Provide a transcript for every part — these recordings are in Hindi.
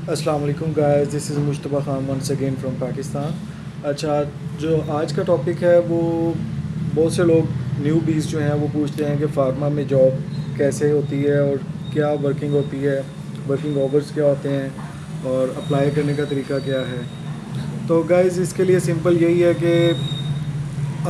अस्सलाम वालेकुम guys, this is Mushtaba Khan once again from Pakistan. अच्छा, जो आज का टॉपिक है वो बहुत से लोग न्यूबीज़ जो हैं वो पूछते हैं कि फार्मा में जॉब कैसे होती है और क्या वर्किंग होती है, वर्किंग आवर्स क्या होते हैं और अप्लाई करने का तरीका क्या है। तो गाइस इसके लिए सिंपल यही है कि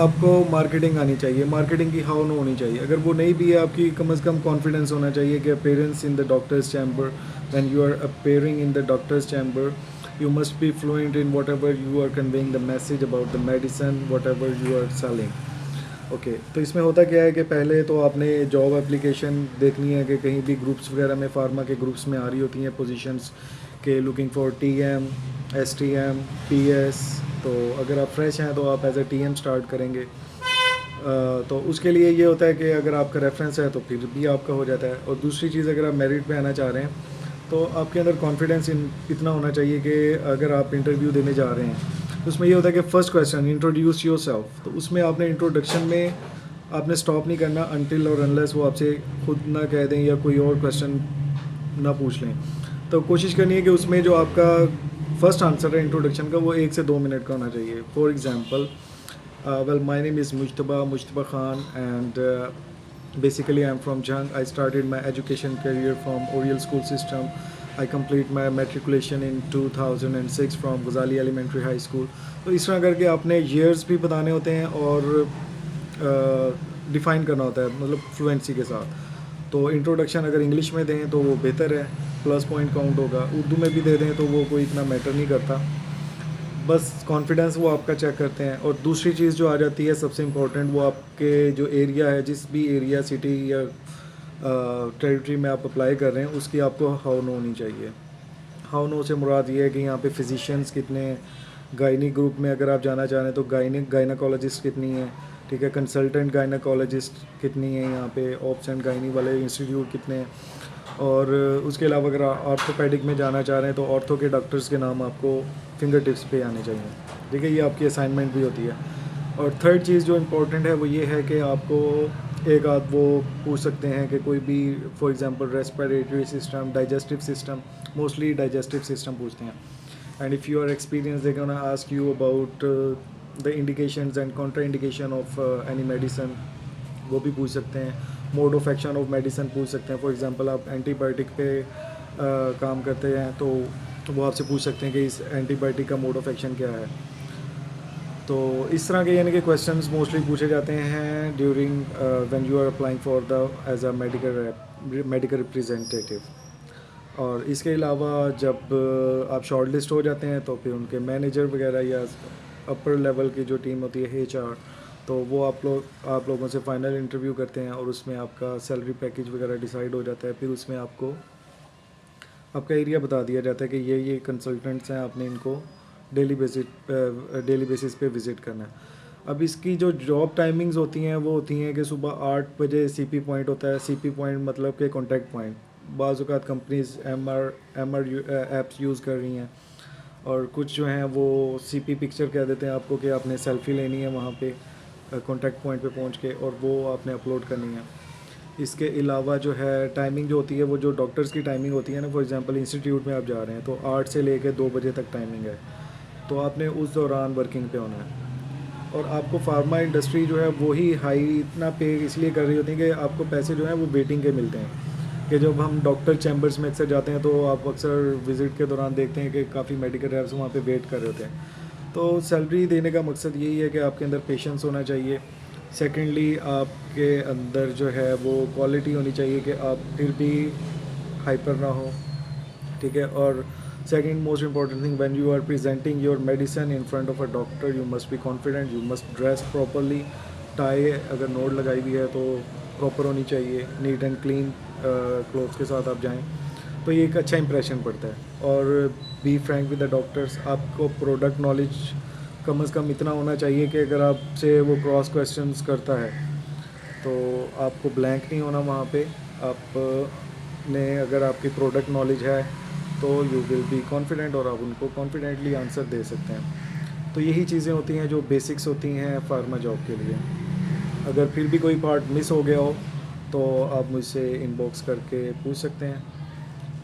आपको मार्केटिंग आनी चाहिए, मार्केटिंग की हाउ नो होनी चाहिए। अगर वो नहीं भी है आपकी, कम से कम कॉन्फिडेंस होना चाहिए कि appearance in the doctor's chamber, when you are appearing in the doctor's chamber you must be fluent in whatever you are conveying the message about the medicine whatever you are selling. Okay, तो इसमें होता क्या है कि पहले तो आपने जॉब एप्लीकेशन देखनी है कि कहीं भी ग्रुप्स वगैरह में, फार्मा के ग्रुप्स में आ रही होती हैं पोजीशंस के looking for TM, STM, PS. तो अगर आप फ्रेश हैं तो आप एज ए टीएम स्टार्ट करेंगे। तो उसके लिए ये होता है कि अगर आपका रेफरेंस है तो फिर भी आपका हो जाता है। और दूसरी चीज़, अगर आप मेरिट पे आना चाह रहे हैं तो आपके अंदर कॉन्फिडेंस इतना होना चाहिए कि अगर आप इंटरव्यू देने जा रहे हैं तो उसमें ये होता है कि first question introduce your self. तो उसमें आपने इंट्रोडक्शन में आपने स्टॉप नहीं करना अनटिल और अनलेस वो आपसे खुद ना कह दें या कोई और क्वेश्चन ना पूछ लें। तो कोशिश करनी है कि उसमें जो आपका फर्स्ट आंसर है इंट्रोडक्शन का वो 1 से 2 मिनट का होना चाहिए। For example, well, my name is Mujtaba Khan, and basically I'm from Jhang. I started my education career from Oriel School System. I complete my matriculation in 2006 from Ghazali Elementary High School. तो इस तरह करके आपने years भी बताने होते हैं और डिफ़ाइन करना होता है, मतलब फ्लुएंसी के साथ। तो इंट्रोडक्शन अगर इंग्लिश में दें तो वो बेहतर है, प्लस पॉइंट काउंट होगा। उर्दू में भी दे दें तो वो कोई इतना मैटर नहीं करता, बस कॉन्फिडेंस वो आपका चेक करते हैं। और दूसरी चीज़ जो आ जाती है सबसे इम्पोर्टेंट, वो आपके जो एरिया है, जिस भी एरिया, सिटी या टेरिटरी में आप अप्लाई कर रहे हैं, उसकी आपको हाउ नो होनी चाहिए। हाउ नो से मुराद ये है कि यहाँ पे फिजिशियंस कितने हैं, गायनी ग्रुप में अगर आप जाना चाह रहे हैं तो गायनाकोलॉजिस्ट कितनी है, ठीक है, कंसल्टेंट गायनाकोलॉजिस्ट कितनी है, यहाँ पे ऑप्स एंड गायनी वाले इंस्टीट्यूट कितने हैं। और उसके अलावा अगर ऑर्थोपेडिक में जाना चाह रहे हैं तो ऑर्थो के डॉक्टर्स के नाम आपको फिंगर टिप्स पे आने चाहिए, ठीक है, ये आपकी असाइनमेंट भी होती है। और थर्ड चीज़ जो इम्पोर्टेंट है वो ये है कि आपको एक आध वो पूछ सकते हैं कि कोई भी, for example respiratory system, digestive system, mostly digestive system पूछते हैं। And if you are experience they gonna ask you about the indications and contra indication of any medicine, वो भी पूछ सकते हैं। Mode of action of medicine पूछ सकते हैं। फॉर एग्जांपल आप एंटीबायोटिक पे काम करते हैं तो वो आपसे पूछ सकते हैं कि इस एंटीबायोटिक का मोड ऑफ एक्शन क्या है। तो इस तरह के यानी कि क्वेश्चंस मोस्टली पूछे जाते हैं during when you are applying for the as a medical representative. और इसके अलावा जब आप शॉर्ट लिस्ट हो जाते हैं तो फिर उनके मैनेजर वगैरह या अपर लेवल की जो टीम होती है, HR, तो वो आप लोगों से फाइनल इंटरव्यू करते हैं और उसमें आपका सैलरी पैकेज वगैरह डिसाइड हो जाता है। फिर उसमें आपको आपका एरिया बता दिया जाता है कि ये कंसल्टेंट्स हैं, आपने इनको डेली बेसिस पे विज़िट करना है। अब इसकी जो जॉब टाइमिंग्स होती हैं वो होती हैं कि सुबह 8 बजे CP पॉइंट होता है। CP पॉइंट मतलब कि कॉन्टैक्ट पॉइंट। बाज़ औक़ात कंपनीज MR ऐप्स यूज़ कर रही हैं और कुछ जो हैं वो CP पिक्चर कह देते हैं आपको कि आपने सेल्फ़ी लेनी है वहाँ पे कॉन्टैक्ट पॉइंट पे पहुँच के, और वो आपने अपलोड करनी है। इसके अलावा जो है टाइमिंग जो होती है वो जो डॉक्टर्स की टाइमिंग होती है ना, फॉर एग्जांपल इंस्टीट्यूट में आप जा रहे हैं तो 8 से लेकर 2 बजे तक टाइमिंग है, तो आपने उस दौरान वर्किंग पे होना है। और आपको फार्मा इंडस्ट्री जो है वो ही हाई इतना पे इसलिए कर रही होती है कि आपको पैसे जो हैं वो वेटिंग के मिलते हैं। कि जब हम डॉक्टर चैम्बर्स में अक्सर जाते हैं तो आप अक्सर विज़िट के दौरान देखते हैं कि काफ़ी मेडिकल रैप्स वहाँ पे वेट कर रहे होते हैं। तो सैलरी देने का मकसद यही है कि आपके अंदर पेशेंस होना चाहिए। सेकेंडली आपके अंदर जो है वो क्वालिटी होनी चाहिए कि आप फिर भी हाइपर ना हो, ठीक है। और second most important thing, when you are presenting your medicine in front of a doctor you must be confident, you must dress properly. Tie अगर नोट लगाई हुई है तो प्रॉपर होनी चाहिए, नीट एंड क्लीन क्लोथ्स के साथ आप जाएं, तो ये एक अच्छा इंप्रेशन पड़ता है। और be frank with the doctors, आपको प्रोडक्ट नॉलेज कम से कम इतना होना चाहिए कि अगर आपसे वो क्रॉस क्वेश्चंस करता है तो आपको ब्लैंक नहीं होना वहाँ पे। आप ने अगर आपकी प्रोडक्ट नॉलेज है तो यू विल बी कॉन्फिडेंट और आप उनको कॉन्फिडेंटली आंसर दे सकते हैं। तो यही चीज़ें होती हैं जो बेसिक्स होती हैं फार्मा जॉब के लिए। अगर फिर भी कोई पार्ट मिस हो गया हो तो आप मुझसे इनबॉक्स करके पूछ सकते हैं।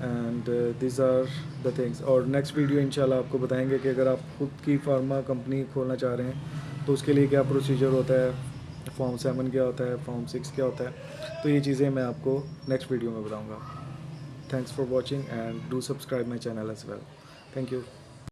And this are the things. और नेक्स्ट वीडियो इंशाल्लाह आपको बताएंगे कि अगर आप खुद की फार्मा कंपनी खोलना चाह रहे हैं तो उसके लिए क्या प्रोसीजर होता है, फॉर्म 7 क्या होता है, फॉर्म 6 क्या होता है। तो ये चीज़ें मैं आपको नेक्स्ट वीडियो में बताऊँगा। Thanks for watching and do subscribe my channel as well. Thank you.